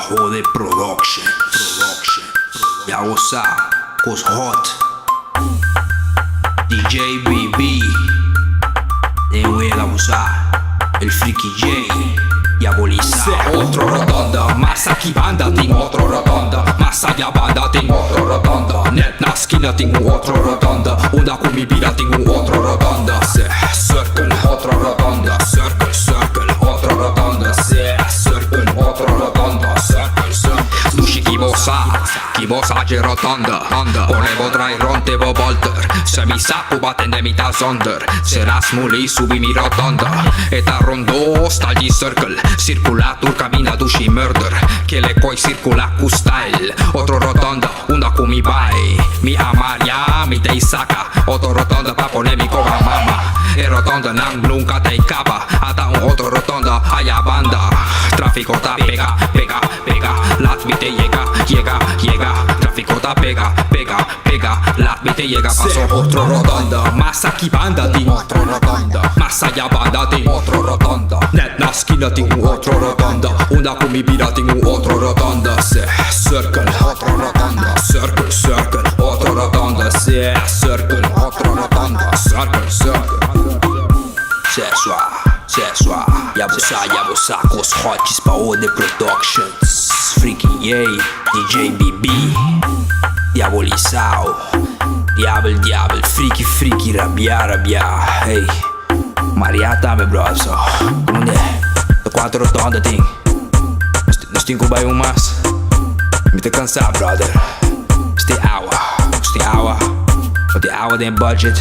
Jode Production. Ya what's up, cause hot. DJ BB. E juega el Freaky J. Diabolizado. Otro rotonda, massa chi banda ting otro rotonda, massa ya banda ting otro rotonda, net na skina ting otro rotonda, una kumi bira ting otro rotonda, se circle otro rotonda, circle circle otro rotonda, se circle otro rotonda, circle circle. Duši kibosa je rotonda, ponevo draj rontevo volter, se mi sapuva tendemi ta zonder, se rasmuli subimi rotonda, eta rondo stalgi circle, circulatur camina duši murder, che le coi circula cu style, otro rotonda, una cu mi bai, mi amaria, mi te isaka, otro rotonda pa ponemi cobra mama, e rotonda nang nunca te capa, ata un otro rotonda aya banda, tráfico ta pega, lat mi te llega, tráfico ta pega, lat mi te llega, paso otro rotonda, massa chi banda ting otro rotonda, massa ya banda ting otro rotonda, net na skina ting otro rotonda, una kumi bira ting otro rotonda, se circle otro rotonda, circle circle otro rotonda, se circle otro rotonda, circle circle. Sexual, ya bossa, cause hot, chispa Jode Productions. Freaky J, DJ BB. Diabolizado. Diabel, freaky, rabia. Hey, Mariata, me bro, so. Como de quatro rotonda ting. Nós tem que um mas. Me te cansar, brother. Stay hour. But the hour then budget.